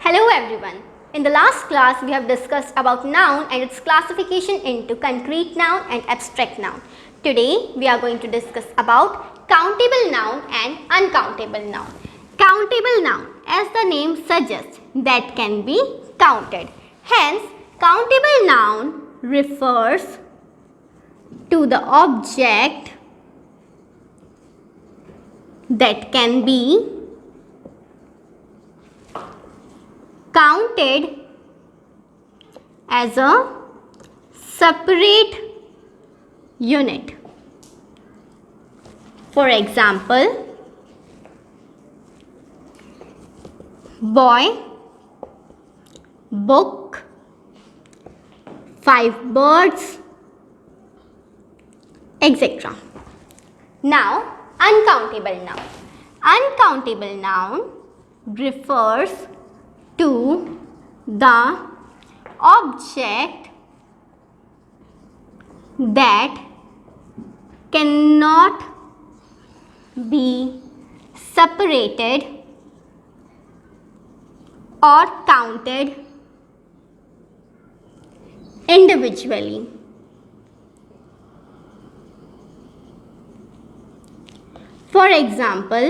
Hello everyone. In the last class, we have discussed about noun and its classification into concrete noun and abstract noun. Today, we are going to discuss about countable noun and uncountable noun. Countable noun, as the name suggests, that can be counted. Hence, countable noun refers to the object that can be counted as a separate unit. For example, boy, book, 5 birds, etc. Now, uncountable noun. Uncountable noun refers to the object that cannot be separated or counted individually. For example,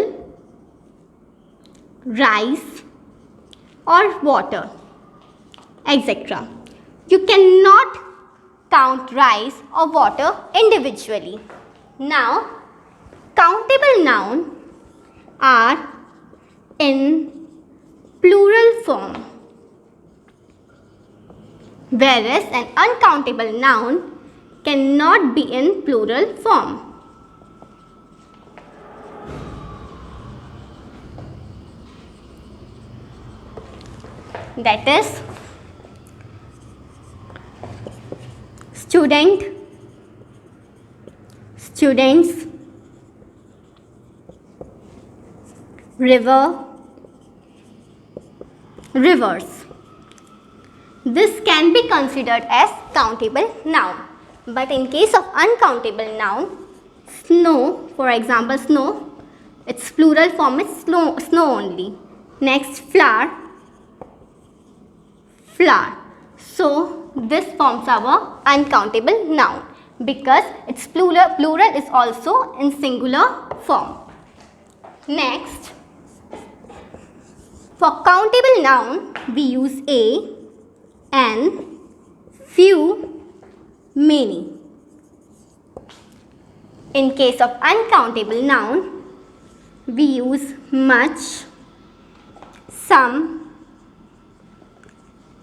rice or water, etc. You cannot count rice or water individually. Now, countable nouns are in plural form, whereas an uncountable noun cannot be in plural form. That is student, students, river, rivers. This can be considered as countable noun. But in case of uncountable noun, snow, for example, snow, its plural form is snow only. Next, flower, flower. So, this forms our uncountable noun because its plural is also in singular form. Next, for countable noun, we use a, an, few, many. In case of uncountable noun, we use much, some,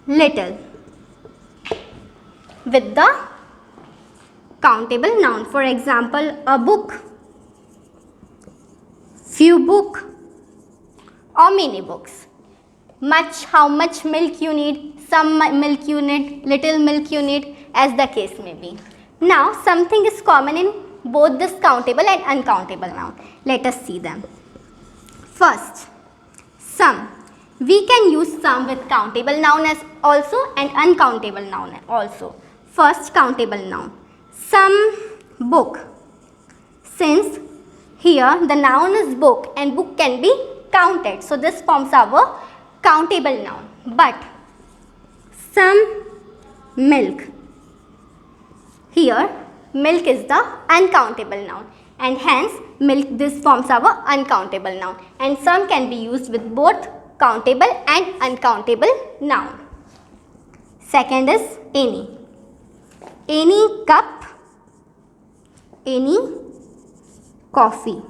little with the countable noun. For example, a book, few book or many books. Much, how much milk you need, some milk you need, little milk you need, as the case may be. Now, something is common in both this countable and uncountable noun. Let us see them. First, some. We can use some with countable noun as also and uncountable noun also. First, countable noun. Some book. Since here the noun is book and book can be counted. So, this forms our countable noun. But some milk. Here milk is the uncountable noun and hence milk, this forms our uncountable noun. And some can be used with both countable and uncountable noun. Second is any. Any cup, any coffee.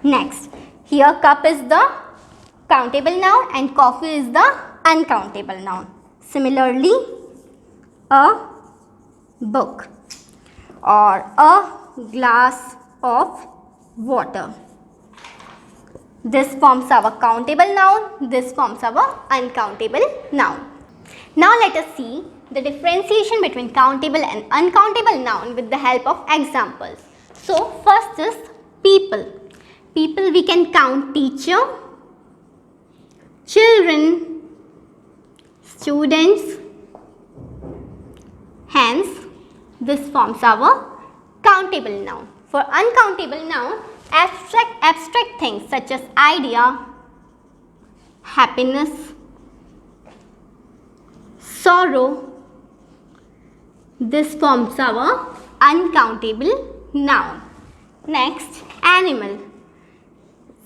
Next, here cup is the countable noun and coffee is the uncountable noun. Similarly, a book or a glass of water. This forms our countable noun, this forms our uncountable noun. Now let us see the differentiation between countable and uncountable noun with the help of examples. So first is people. People we can count teacher, children, students. Hence, this forms our countable noun. For uncountable noun, abstract things such as idea, happiness, sorrow. This forms our uncountable noun. Next, animal.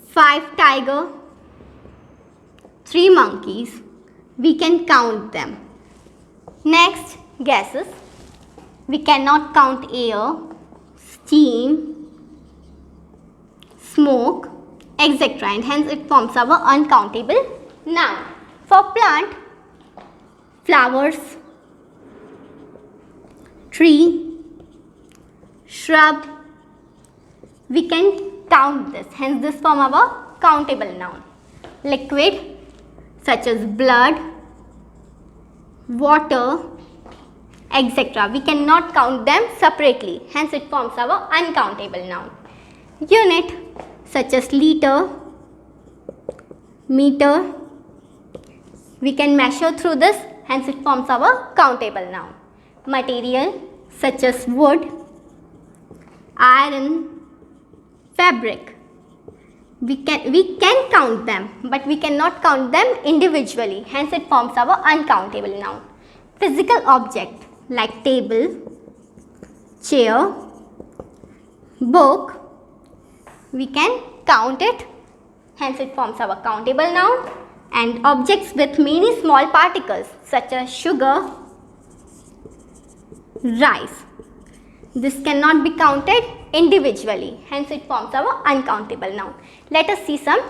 5 tiger, 3 monkeys. We can count them. Next, gases. We cannot count air, steam, smoke, etc. And hence it forms our uncountable noun. For plant, flowers, tree, shrub, we can count this. Hence this form our countable noun. Liquid such as blood, water, etc. We cannot count them separately. Hence it forms our uncountable noun. Unit such as liter, meter. We can measure through this. Hence it forms our countable noun. Material such as wood, iron, fabric. We can count them, but we cannot count them individually. Hence it forms our uncountable noun. Physical object like table, chair, book, we can count it. Hence it forms our countable noun. And objects with many small particles such as sugar, rice. This cannot be counted individually. Hence it forms our uncountable noun. Let us see some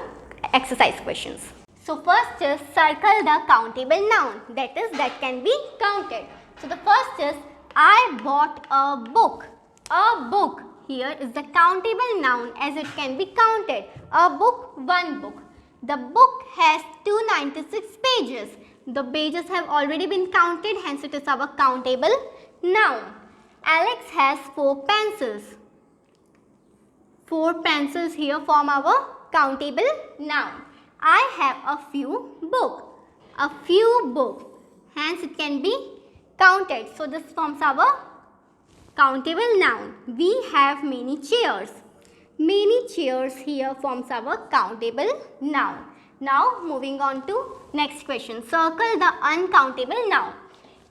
exercise questions. So first is circle the countable noun. That is, that can be counted. So the first is I bought a book. A book here is the countable noun as it can be counted. A book, one book. The book has 296 pages. The pages have already been counted. Hence it is our countable noun. Alex has 4 pencils. 4 pencils here form our countable noun. I have a few books. A few books. Hence it can be counted. So this forms our countable noun. We have many chairs. Many chairs here forms our countable noun. Now moving on to next question. Circle the uncountable noun.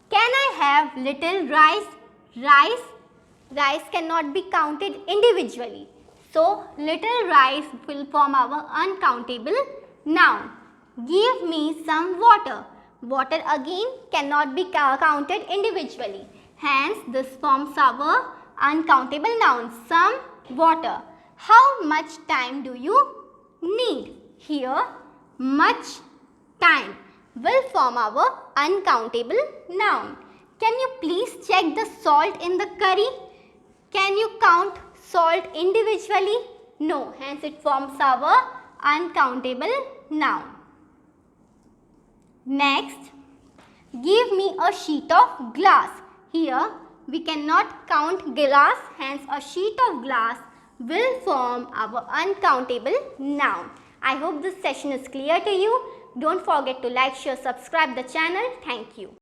Can I have little rice? Rice cannot be counted individually. So little rice will form our uncountable noun. Give me some water. Water again cannot be counted individually. Hence this forms our uncountable noun. Some water. How much time do you need? Here much time will form our uncountable noun. Can you please check the salt in the curry? Can you count salt individually? No. Hence it forms our uncountable noun. Next, give me a sheet of glass. Here we cannot count glass. Hence a sheet of glass will form our uncountable noun. I hope this session is clear to you. Don't forget to like, share, subscribe the channel. Thank you.